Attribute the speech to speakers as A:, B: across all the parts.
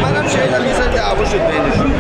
A: منم شنیدم یه ذره دعوا شد بینشون.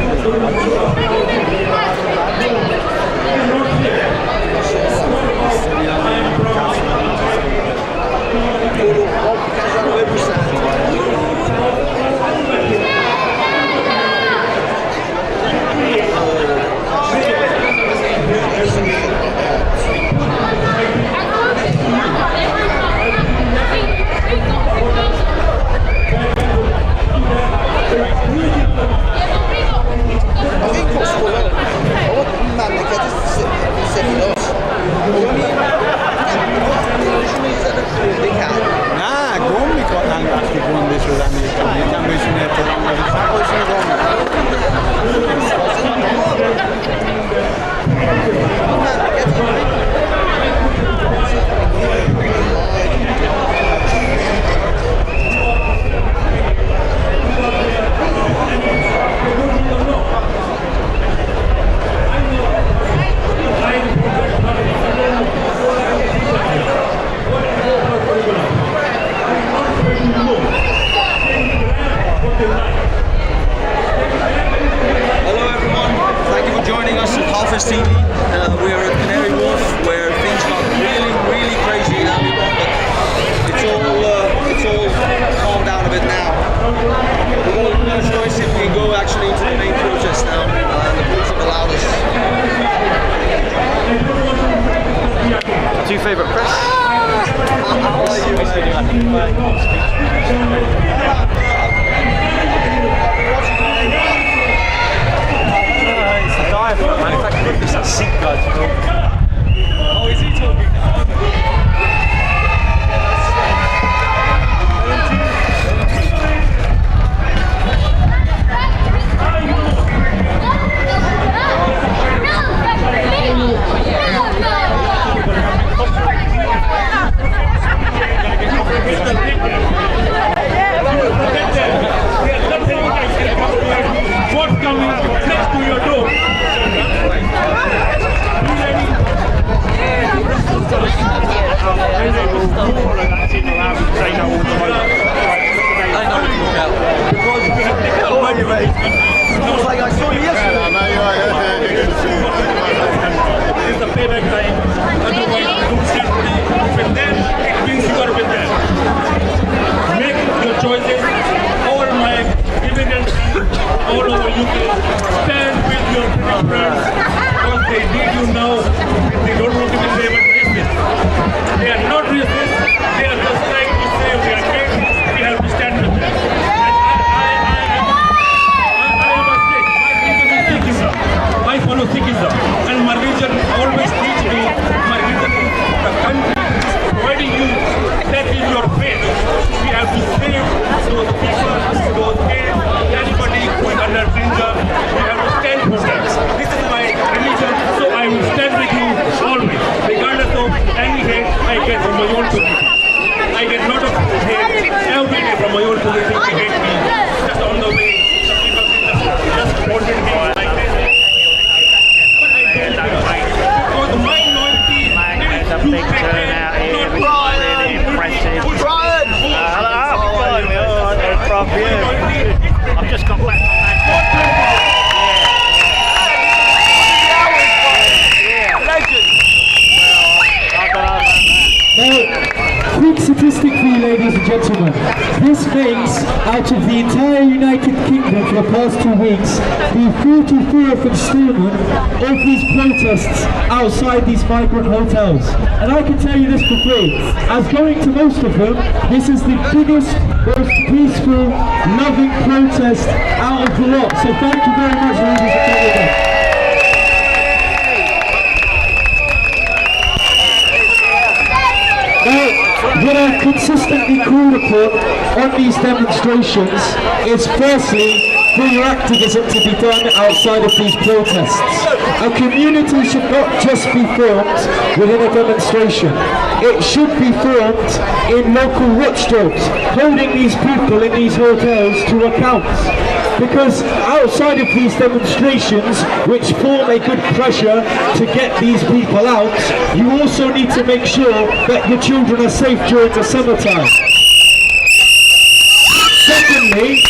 B: Favourite press? It's the diaphragm, man. It's like this that seat guard. Oh, is he talking now? I've just got back from
C: Now, quick statistic for you, ladies and gentlemen. This makes, out of the entire United Kingdom for the past 2 weeks, the 44th instalment of these protests outside these migrant hotels. And I can tell you this for free, as going to most of them, this is the biggest, most peaceful, loving protest out of the lot. So thank you very much, ladies and gentlemen. What I've consistently called upon on these demonstrations is firstly for your activism to be done outside of these protests. A community should not just be formed within a demonstration. It should be formed in local watchdogs, holding these people in these hotels to account. because outside of these demonstrations, which form a good pressure to get these people out, you also need to make sure that your children are safe during the summertime. Secondly,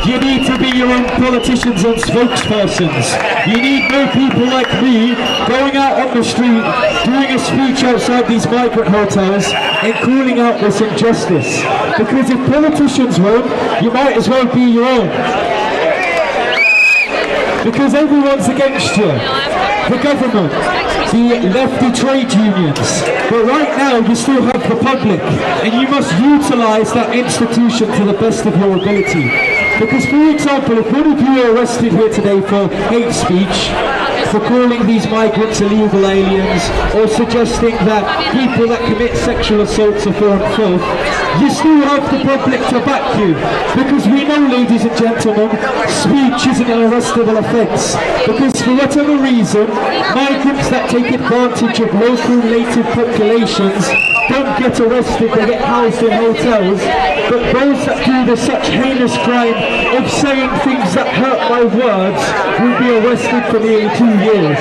C: you need to be your own politicians and spokespersons. You need no people like me going out on the street, doing a speech outside these migrant hotels and calling out this injustice. Because if politicians won't, you might as well be your own. Because everyone's against you. The government, the lefty trade unions. But right now you still have the public, and you must utilise that institution to the best of your ability. Because, for example, if one of you are arrested here today for hate speech, for calling these migrants illegal aliens, or suggesting that people that commit sexual assaults are foreign filth, you still have the public to back you. Because we know, ladies and gentlemen, speech isn't an arrestable offence. Because for whatever reason, migrants that take advantage of local native populations don't get arrested, they get housed in hotels, but those that do the such heinous crime of saying things that hurt my words will be arrested for nearly 2 years.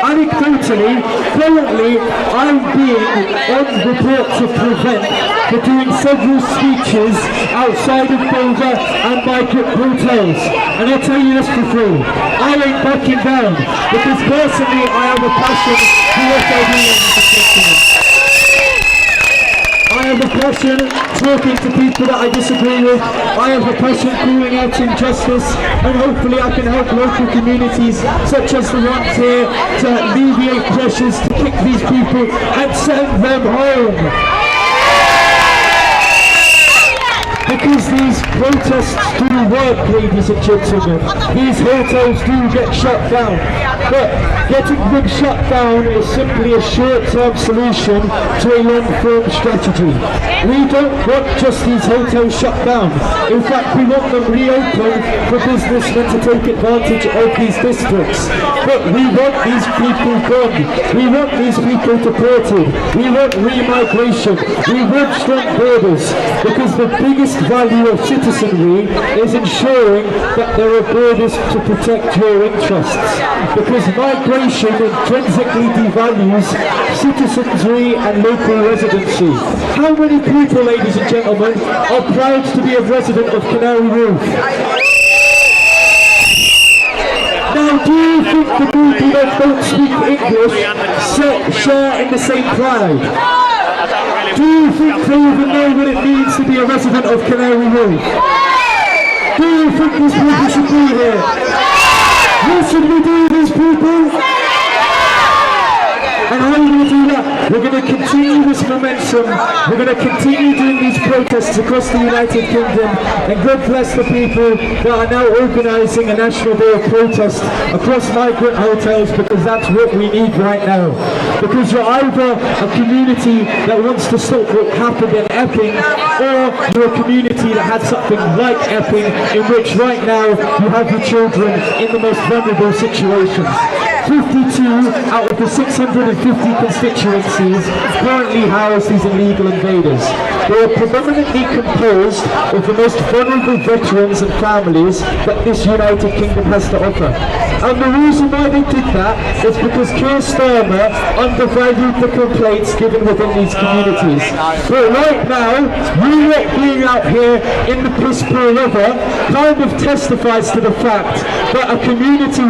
C: Anecdotally, currently I'm being on report to prevent for doing several speeches outside of Dover and migrant hotels. And I'll tell you this for free, I ain't backing down, because personally I have a passion for what I do, ladies and gentlemen. I have a passion talking to people that I disagree with. I have a passion calling out injustice, and hopefully I can help local communities such as the ones here to alleviate pressures to kick these people and send them home. Because these protests do work, ladies and gentlemen. These hotels do get shut down. But getting them shut down is simply a short-term solution to a long-term strategy. We don't want just these hotels shut down. In fact, we want them reopened for businessmen to take advantage of these districts. But we want these people gone. We want these people deported. We want remigration. We want strong borders. Because the biggest value of citizenry is ensuring that there are borders to protect your interests. Because migration intrinsically devalues citizenry and local residency. How many people, ladies and gentlemen, are proud to be a resident of Canary Wharf? Now, do you think the people that don't speak English share in the same pride? Do you think they even know what it means to be a resident of Canary Wharf? Do you think these people should be here? What should we do with these people? And how are we going to do that? We're going to continue this momentum. We're going to continue doing these protests across the United Kingdom. And God bless the people that are now organising a national day of protest across migrant hotels, because that's what we need right now. Because you're either a community that wants to stop what happened in Epping, or you're a community that had something like Epping, in which right now you have your children in the most vulnerable situations. 52 out of the 650 constituencies currently house these illegal invaders. They are predominantly composed of the most vulnerable veterans and families that this United Kingdom has to offer. And the reason why they did that is because Keir Starmer undervalued the complaints given within these communities. But right now, you not being out here in the piss poor weather kind of testifies to the fact that a community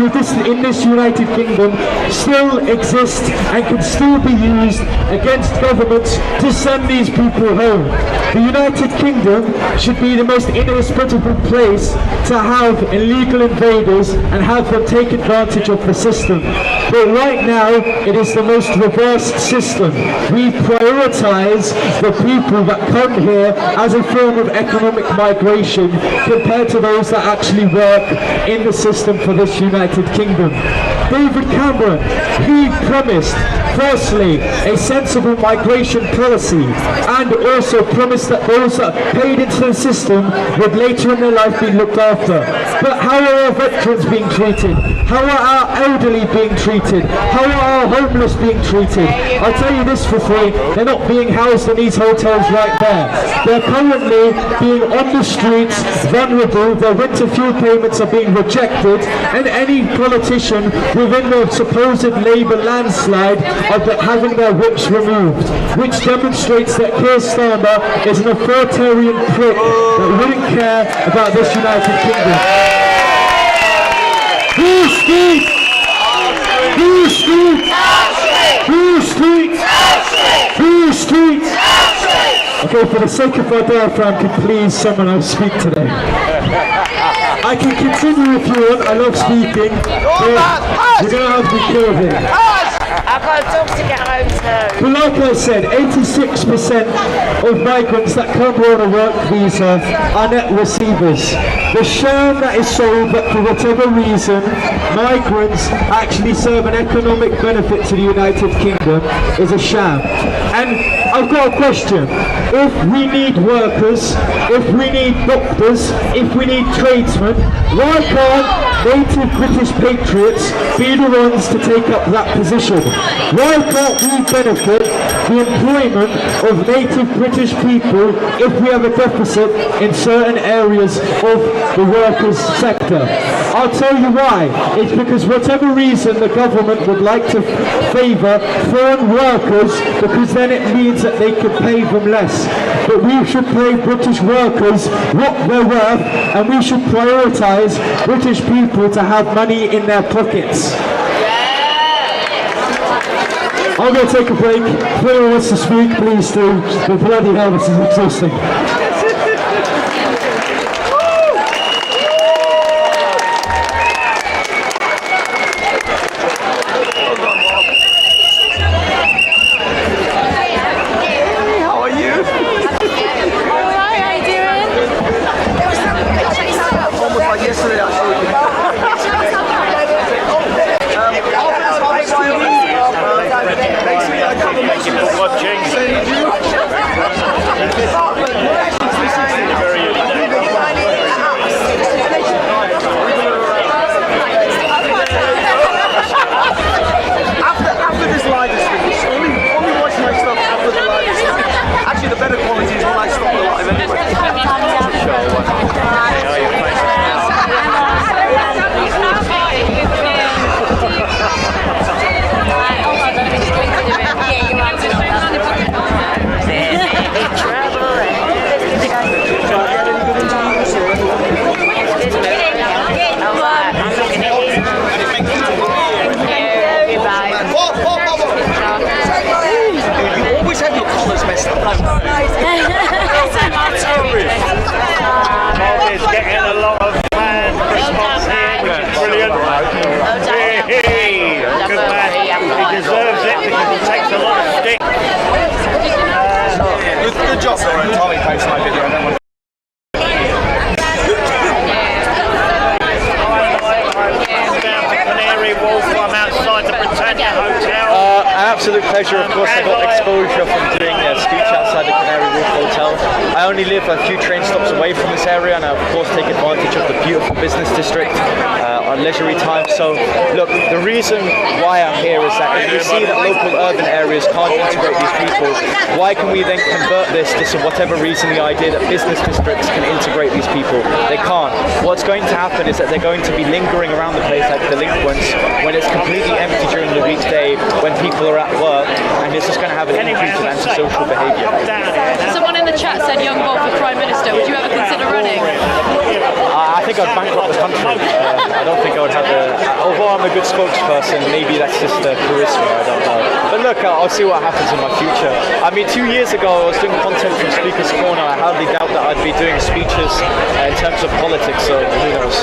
C: in this United Kingdom still exists and can still be used against governments to send these people home. The United Kingdom should be the most inhospitable place to have illegal invaders and have them take advantage of the system. But right now, it is the most reversed system. We prioritise the people that come here as a form of economic migration compared to those that actually work in the system for this United Kingdom. David Cameron, he promised, firstly, a sensible migration policy and also also promised that those that paid into the system would later in their life be looked after. But how are our veterans being treated? How are our elderly being treated? How are our homeless being treated? I'll tell you this for free, they're not being housed in these hotels right there. They're currently being on the streets, vulnerable, their winter fuel payments are being rejected, and any politician within the supposed Labour landslide are having their whips removed, which demonstrates that Keir Starmer is an authoritarian prick that wouldn't care about this United Kingdom. Who streets? Who streets? Who streets? Who streets? Okay, for the sake of our diaphragm, can please someone else speak today? I can continue if you want, I love speaking, but you're going to have to be killed here.
D: I've got a dog to get home to.
C: But like I said, 86% of migrants that come on a work visa are net receivers. The sham that is sold that for whatever reason, migrants actually serve an economic benefit to the United Kingdom is a sham. And I've got a question. If we need workers, if we need doctors, if we need tradesmen, why can't native British patriots be the ones to take up that position? Why can't we benefit the employment of native British people if we have a deficit in certain areas of the workers' sector? I'll tell you why. It's because whatever reason the government would like to favour foreign workers, because then it means that they could pay them less. But we should pay British workers what they're worth, and we should prioritise British people to have money in their pockets. I'm going to take a break. If anyone wants to speak, please do. But bloody hell, this is exhausting.
A: Good job, Lauren. Tommy posted my video.
B: Canary Wolf, I'm outside the Britannia Hotel.
E: An absolute pleasure, of course. I got exposure from doing a speech outside the Canary Wolf Hotel. I only live a few train stops away from this area, and I of course take advantage of the beautiful business district on leisurely time. So look, the reason why I'm here is that if we see that local urban areas can't integrate these people, why can we then convert this to whatever reason the idea that business districts can integrate these people? They can't. What's going to happen is that they're going to be lingering around the place like delinquents when it's completely empty during the weekday, when people are at work, and it's just going to have an increase in antisocial behaviour.
F: Someone in the chat said young Bob for Prime Minister. Would you ever consider running?
E: I think I'd bankrupt the country. I don't think I would have although I'm a good spokesperson, maybe that's just charisma, I don't know. But look, I'll see what happens in my future. I mean, 2 years ago I was doing content from Speaker's Corner. I hardly doubt that I'd be doing speeches in terms of politics, so who knows.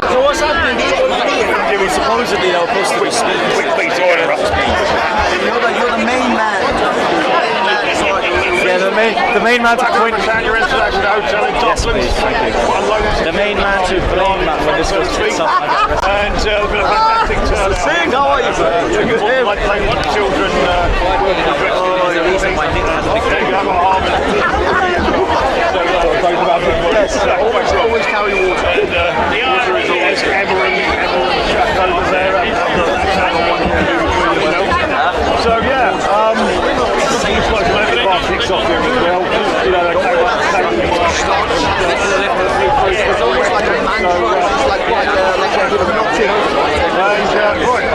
A: So what's happening? It was supposedly they were supposed to be speakers. You're the main man.
E: Yeah, the main man to point.
B: Britannia International Hotel in
E: Yes, please, thank you. The main man to blame that when this goes to something like that.
B: And it's been a fantastic turn.
A: How are you? like playing with children, working with always carry water. And the water is always hammering over there. So yeah, looks like the bar kicks off here as well. You know, they it's almost like a man trying to like a notch in. And right,